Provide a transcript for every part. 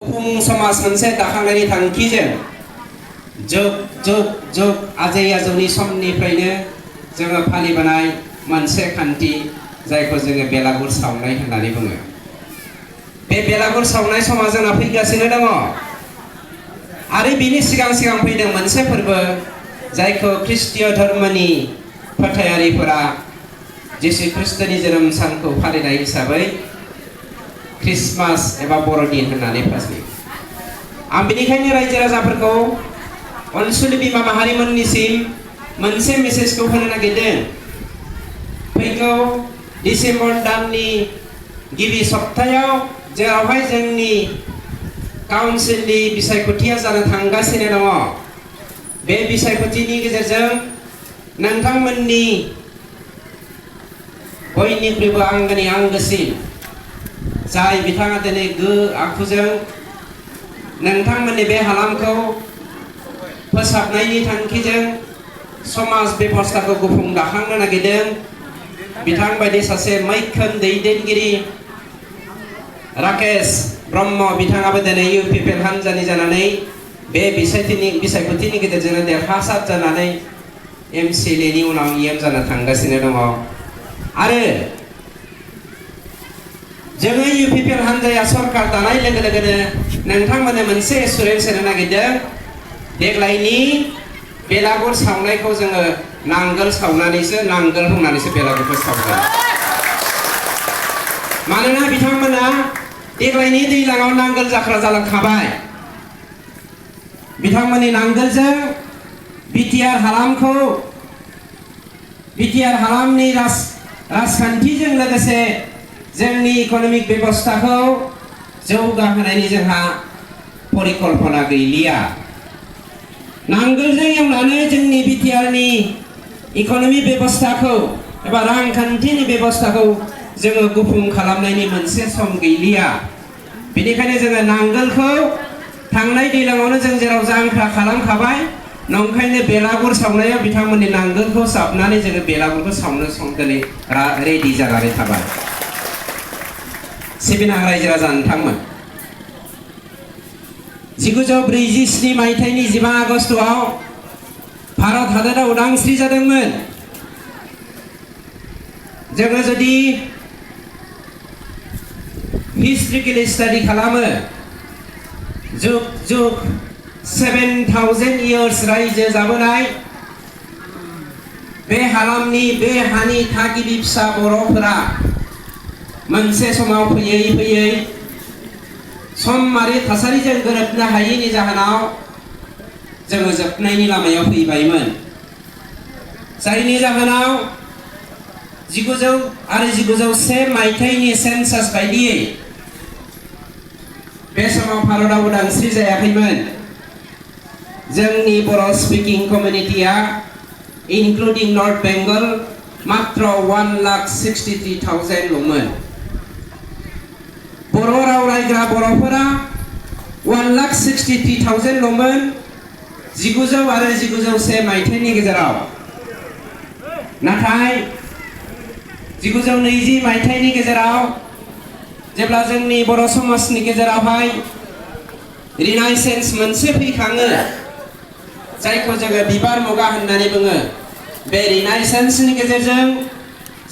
फुं समाज मोनसे दाखांनायनि थांखिजों जुग जुग जुग आजै आजौनि समनिफ्रायनो जोङो फालिबोनाय मोनसे खान्थि जायखौ जोङो बेलागुर सावनाय होननानै बुङो। बे बेलागुर सावनाय समा जोंना फैगासिनो दङ आरो बिनि सिगां सिगां फैदों मोनसे फोरबो जायखौ ख्रिस्टीय धर्मनि फोथायारिफोरा जिसु ख्रिस्टनि जोनोम सानखौ फालिनाय हिसाबै क्रिसमास एबा बर'दिन होननानै फालियो। आं बेनिखायनो रायजो राजाफोरखौ अनसुलि बिमा माहारिमोननिसिम मोनसे मेसेजखौ होनो नागिरदों। फैगौ डिसेम्बर दाननि गिबि सप्तायाव जेरावहाय जोंनि काउन्सिलनि बिसायख'थिया जानो थांगासिनो दङ, बे बिसायख'थिनि गेजेरजों नोंथांमोननि बयनिख्रुइबो आंगोनि आंगोसिन जाय बिथाङा दिनै आखुजों नोंथांमोननि बे हालामखौ फोसाबनायनि थांखिजों समाज बेबस्थाखौ गुफुं दाखांनो नागिरदों, बिथां बायदि सासे मैखोम दैदेनगिरि राकेश ब्रह्म बिथाङाबो दिनै इउपिपिएल हानजानि जानानै बे बिसायख'थिनि गेजेरजों देरहासार जानानै एमसिएलएनि उनाव इएम जानो थांगासिनो दङ। आरो जोङो इउपिपिएल हानजाया सरकार दानाय लोगो लोगोनो नोंथांमोननो मोनसे एसुरेन्स होनो नागिरदों, देग्लायनि बेलागुर सावनायखौ जोङो नांगोल होनानैसो बेलागुरखौ सावगोन। मानोना बिथांमोना देग्लायनि दैज्लाङाव नांगोल जाख्रा जालांखाबाय। बिथांमोननि नांगोलजों बिटिआर हालामनि राजखान्थिजों लोगोसे जोंनि इक'नमिक बेबस्थाखौ जौगाहोनायनि जोंहा परिकल्पना गैलिया। नांगोलजों एवनानै जोंनि बिटिआरनि इक'नमिक बेबस्थाखौ एबा रांखान्थिनि बेबस्थाखौ जोङो गुफुं खालामनायनि मोनसे सम गैलिया। बेनिखायनो जोङो नांगोलखौ थांनाय दैज्लाङावनो जों जेराव जांख्रा खालामखाबाय, नंखायनो बेलागुर सावनायाव बिथांमोननि नांगोलखौ साबनानै जोङो बेलागुरखौ सावनो दिनै रेडि जानानै थाबाय। सिबिनां रायजो राजा नोंथांमोन, 1947 मायथाइनि 15 आगस्तआव भारत हादरा उदांस्रि जादोंमोन। जोङो जुदि हिस्ट्रिकेल स्टाडि खालामो, जुग जुग 7000 इयार्स रायजो जाबोनाय बे हालामनि बे हानि थागिबि फिसा बर'फोरा मोनसे समाव फैयै फैयै सम आरो थासारिजों गोरोबनो हायैनि जाहोनाव जोङो जोबनायनि लामायाव फैबायमोन। जायनि जाहोनाव 1900 आरो 1901 मायथाइनि सेन्सास बायदियै बे समाव भारतआव उदांस्रि जायाखैमोन। जोंनि बर' स्पिकिं कमिउनिटिया इनक्लुडिं नर्थ बेंगल मात्र 1,63,000 ल'मोन। बर' राव रायग्रा बर'फोरा 1,63,000 ल'मोन 1900 आरो 1901 मायथाइनि गेजेराव। नाथाय 1920 मायथाइनि गेजेराव जेब्ला जोंनि बर' समाजनि गेजेरावहाय रिनाइसेन्स मोनसे फैखाङो, जायखौ जोङो बिबार मुगा होननानै बुङो, बे रिनाइसेन्सनि गेजेरजों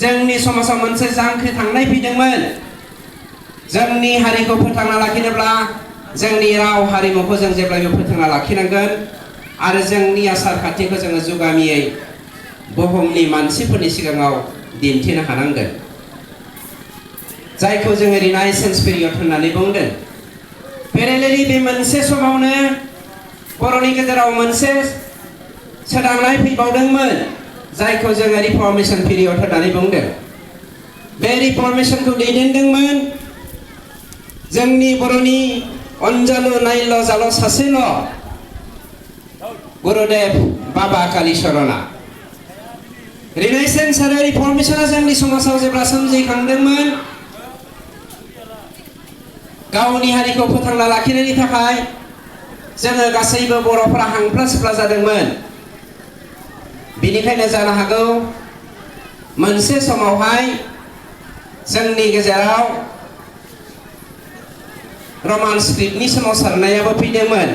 जोंनि समाजाव मोनसे जांख्रिखांनाय फैदोंमोन। जोंनि हारिखौ फोथांना लाखिनोब्ला जोंनि राव हारिमुखौ जों जेब्लायबो फोथांना लाखिनांगोन आरो जोंनि आसार खान्थिखौ जोङो जुगामियै बुहुमनि मानसिफोरनि सिगाङाव दिन्थिनो हानांगोन, जायखौ जोङो रिनाइसेन्स पिरियड होननानै बुंदों। पेरेलेलि बे मोनसे समावनो बर'नि गेजेराव मोनसे सोदांनाय फैबावदोंमोन, जायखौ जोङो रिफर्मेशन पिरियड होननानै बुंदों। बे रिफर्मेशनखौ दैदेनदोंमोन जोंनि बर'नि अनजालु नायल' जाल' सासेल' गुरुदेव बाबा कालीचरणआ। रिनाइसेन्स आरो रिफर्मेशना जोंनि समाजाव जेब्ला सोमजिखांदोंमोन, गावनि हारिखौ फोथांना लाखिनायनि थाखाय जोङो गासैबो बर'फोरा हांफ्ला सिफ्ला जादोंमोन। बेनिखायनो जानो हागौ मोनसे समावहाय जोंनि गेजेराव रमान स्क्रिप्टनि सोमावसारनायाबो फैदोंमोन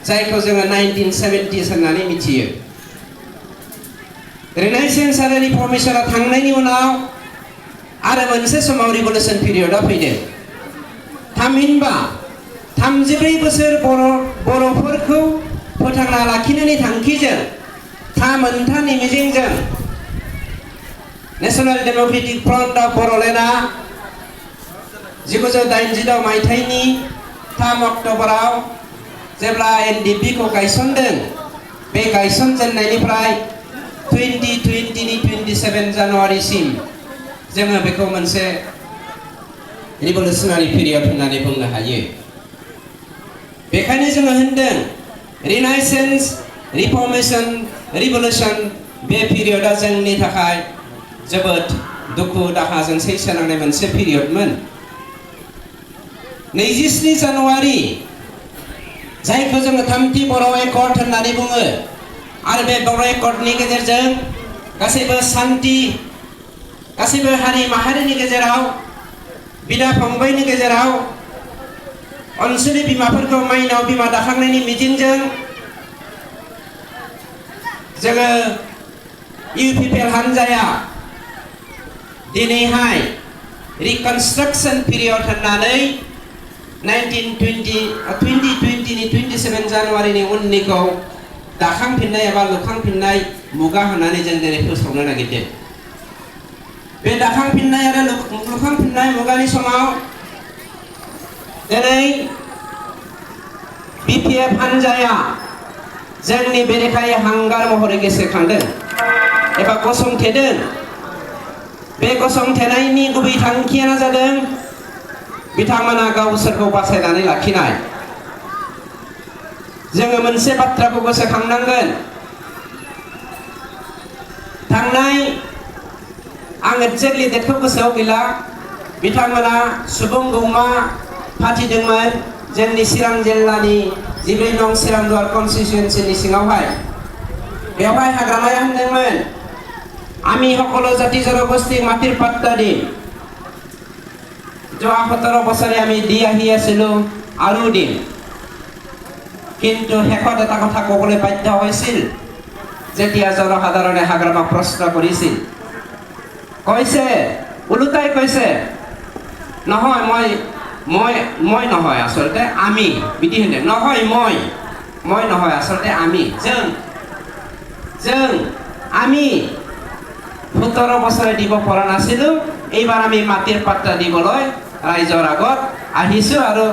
जायखौ जोङो 1970s होननानै मिथियो। रिनाइसेन्स आरो रिफर्मेशना थांनायनि उनाव आरो मोनसे समाव रिभलिउसन पिरियडआ फैदों। थामहिनबा 34 बोसोर बर'फोरखौ फोथांना लाखिनायनि थांखिजों मोनथानि मिजिंजों नेशनेल डेम'क्रेटिक फ्रन्ट अफ बर'लेण्डआ 1986 मायथाइनि 3 अक्ट'बराव जेब्ला NDP खौ गायसनदों, बे गायसनजेननायनिफ्राय 2020 नि 27 जानुवारिसिम जोङो बेखौ मोनसे रिभलिउसनारि पिरियड होननानै बुंनो हायो। बेखायनो जोङो होनदों रिनाइसेन्स, रिफर्मेशन, रिभलिउसन बे पिरियडआ जोंनि थाखाय जोबोद दुखु दाहाजों सैसोनांनाय मोनसे पिरियडमोन। 27 जानुवारि जायखौ जोङो थामथि बर' एकर्ड होननानै बुङो आरो बे बर' एकर्डनि गेजेरजों गासैबो सान्थि, गासैबो हारि माहारिनि गेजेराव, बिदा फंबायनि गेजेराव अनसुलि बिमाफोरखौ माइनाव बिमा दाखांनायनि मिजिंजों जोङो UPPL हान्जाया दिनैहाय रिकनस्ट्राक्शन पिरियड होननानै 2020 नि 27 जानुवारिनि उननिखौ दाखांफिननाय एबा लुखांफिननाय मुगा होननानै जों दिनै फोसावनो नागिरदों। बे दाखांफिननाय आरो लुखांफिननाय मुगानि समाव दिनै BPF हान्जाया जोंनि बेरेखायै हांगार महरै गोसोखांदों एबा गसंथेदों। बे गसंथेनायनि गुबै थांखियानो जादों बिथांमोना गावसोरखौ बासायनानै लाखिनाय। जोङो मोनसे बाथ्राखौ गोसोखांनांगोन, थांनाय आं एक्जेक्टलि डेटखौ गोसोआव गैला, बिथांमोना सुबुं गौमा फाथिदोंमोन जोंनि चिरां जिल्लानि 14 नं चिरांदुवार कनस्टिट्युएन्सिनि सिङावहाय। बेवहाय हाग्रामाया होनदोंमोन আমি সকলো জাতি জনগোষ্ঠী মাটিৰ পাত্তা দিম। যোৱা 17 বছৰে আমি দি আহি আছিলো আৰু দিম, কিন্তু শেষত এটা কথা ক'বলৈ বাধ্য হৈছিল যেতিয়া জনসাধাৰণে হাগ্ৰামাক প্ৰশ্ন কৰিছিল। কৈছে, ওলোটাই কৈছে, নহয় মই নহয়, আচলতে আমি বিধি হ'লে নহয়, মই নহয়, আচলতে আমি, जों আমি 17 বছৰে দিব পৰা নাছিলো, এইবাৰ আমি মাটিৰ পাত্তা দিবলৈ ৰাইজৰ আগত আহিছো আৰু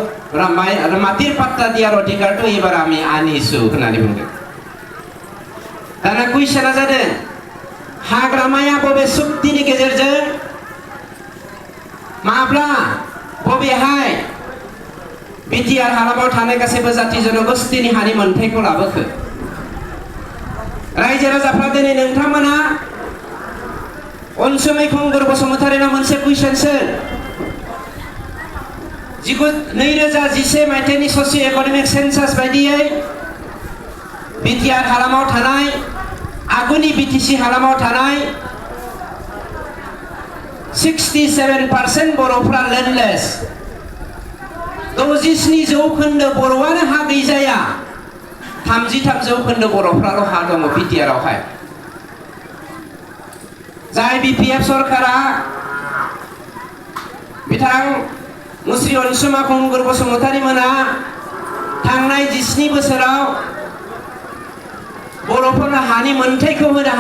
মাটিৰ পাত্তা দিয়াৰ অধিকাৰটো এইবাৰ আমি আনিছো होननानै बुंदों। दाना कुइसना जादों हाग्रामाया बबे सुक्तिनि गेजेरजों माब्ला बबेहाय बिटिआर हालामाव थानाय गासैबो जाति जनगोष्ठीनि हारि मोनथायखौ लाबोखो? रायजो राजाफ्रा दिनै नोंथांमोना अनसुमै खुंगुर बसुमतारिनाव मोनसे कुइसनसो 2011 मायथाइनि ससिय' इक'नमिक सेन्सास बायदियै बिटिआर हालामाव थानाय आगुनि बिटिसि हालामाव थानाय 67% बर'फ्रा लेन्डलेस, 67% बर'आनो हा गैजाया, 33% बर'फ्राल' हा दङ बिटिआर आवहाय। जाय BPF सरकारा बिथां मुस्रि अनसुमा खुंगुर बसुमतारी मोना थांनाय 17 बोसोराव बर'फोरनो हानि मोनथायखौ होनो हाया।